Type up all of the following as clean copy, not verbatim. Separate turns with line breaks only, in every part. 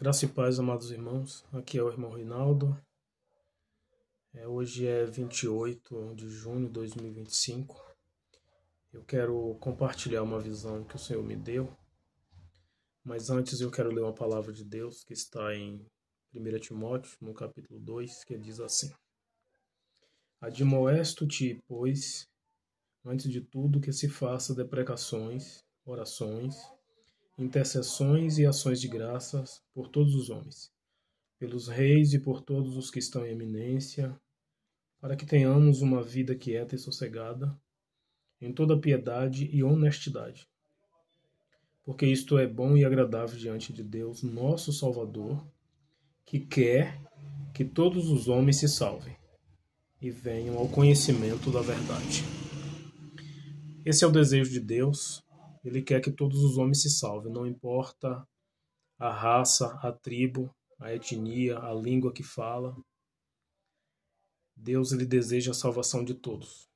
Graça e paz, amados irmãos. Aqui é o irmão Reinaldo. Hoje é 28 de junho de 2025. Eu quero compartilhar uma visão que o Senhor me deu. Mas antes eu quero ler uma palavra de Deus que está em 1 Timóteo, no capítulo 2, que diz assim: Admoesto-te, pois, antes de tudo que se faça deprecações, orações, intercessões e ações de graças por todos os homens, pelos reis e por todos os que estão em eminência, para que tenhamos uma vida quieta e sossegada, em toda piedade e honestidade. Porque isto é bom e agradável diante de Deus, nosso Salvador, que quer que todos os homens se salvem e venham ao conhecimento da verdade. Esse é o desejo de Deus. Ele quer que todos os homens se salvem, não importa a raça, a tribo, a etnia, a língua que fala. Deus, ele deseja a salvação de todos.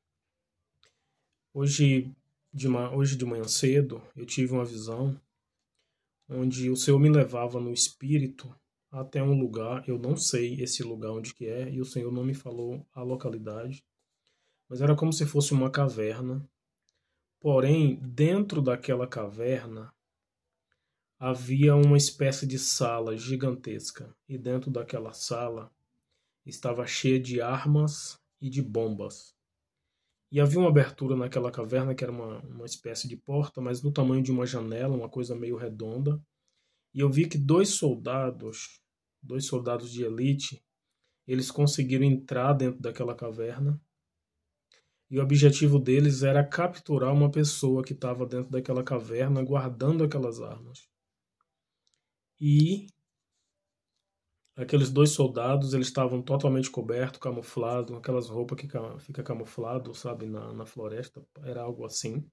Hoje de manhã cedo, eu tive uma visão onde o Senhor me levava no espírito até um lugar, eu não sei esse lugar onde que é, e o Senhor não me falou a localidade, mas era como se fosse uma caverna. Porém, dentro daquela caverna havia uma espécie de sala gigantesca, e dentro daquela sala estava cheia de armas e de bombas. E havia uma abertura naquela caverna que era uma espécie de porta, mas do tamanho de uma janela, uma coisa meio redonda. E eu vi que dois soldados de elite, eles conseguiram entrar dentro daquela caverna. E o objetivo deles era capturar uma pessoa que estava dentro daquela caverna, guardando aquelas armas. E aqueles dois soldados, eles estavam totalmente cobertos, camuflados, aquelas roupas que fica camuflado, sabe, na floresta, era algo assim.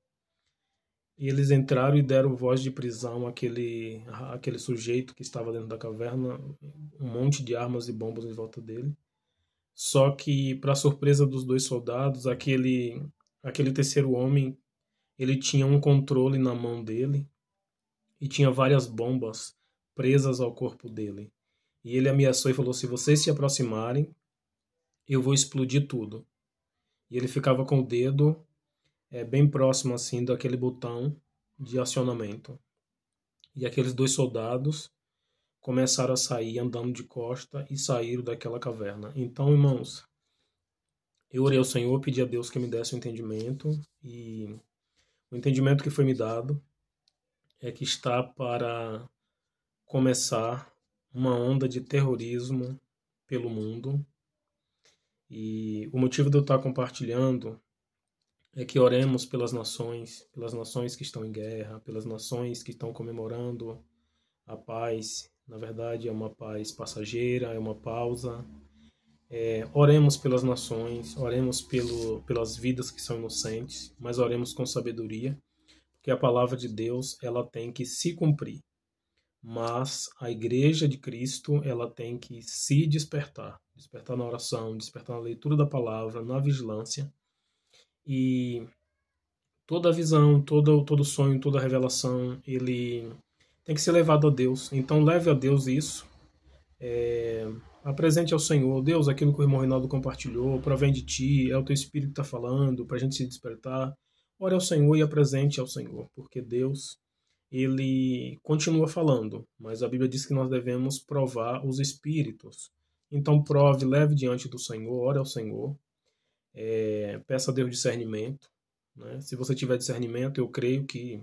E eles entraram e deram voz de prisão àquele sujeito que estava dentro da caverna, um monte de armas e bombas em volta dele. Só que, para surpresa dos dois soldados, aquele terceiro homem, ele tinha um controle na mão dele e tinha várias bombas presas ao corpo dele. E ele ameaçou e falou: se vocês se aproximarem, eu vou explodir tudo. E ele ficava com o dedo bem próximo assim daquele botão de acionamento. E aqueles dois soldados começaram a sair andando de costa e saíram daquela caverna. Então, irmãos, eu orei ao Senhor, pedi a Deus que me desse um entendimento, e o entendimento que foi me dado é que está para começar uma onda de terrorismo pelo mundo. E o motivo de eu estar compartilhando é que oremos pelas nações que estão em guerra, pelas nações que estão comemorando a paz. Na verdade, é uma paz passageira, é uma pausa. Oremos pelas nações, oremos pelas vidas que são inocentes, mas oremos com sabedoria, porque a palavra de Deus ela tem que se cumprir. Mas a igreja de Cristo ela tem que se despertar na oração, despertar na leitura da palavra, na vigilância. E toda a visão, todo sonho, toda revelação, ele tem que ser levado a Deus. Então leve a Deus isso. Apresente ao Senhor: Deus, aquilo que o irmão Reinaldo compartilhou, provém de Ti, é o Teu Espírito que está falando, para a gente se despertar. Ore ao Senhor e apresente ao Senhor, porque Deus, Ele continua falando, mas a Bíblia diz que nós devemos provar os Espíritos. Então prove, leve diante do Senhor, ore ao Senhor, peça a Deus discernimento. Né? Se você tiver discernimento, eu creio que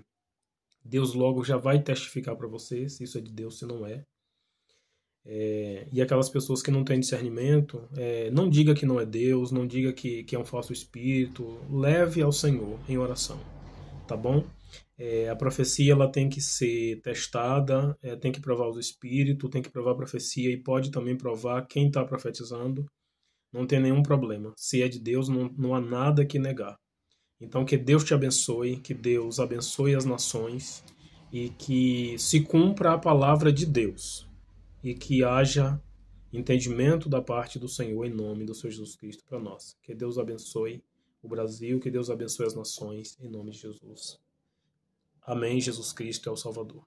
Deus logo já vai testificar para você se isso é de Deus, se não é. E aquelas pessoas que não têm discernimento, não diga que não é Deus, não diga que é um falso espírito, leve ao Senhor em oração, tá bom? A profecia ela tem que ser testada, tem que provar os espíritos, tem que provar a profecia e pode também provar quem está profetizando, não tem nenhum problema. Se é de Deus, não há nada que negar. Então que Deus te abençoe, que Deus abençoe as nações e que se cumpra a palavra de Deus. E que haja entendimento da parte do Senhor em nome do Senhor Jesus Cristo para nós. Que Deus abençoe o Brasil, que Deus abençoe as nações em nome de Jesus. Amém. Jesus Cristo é o Salvador.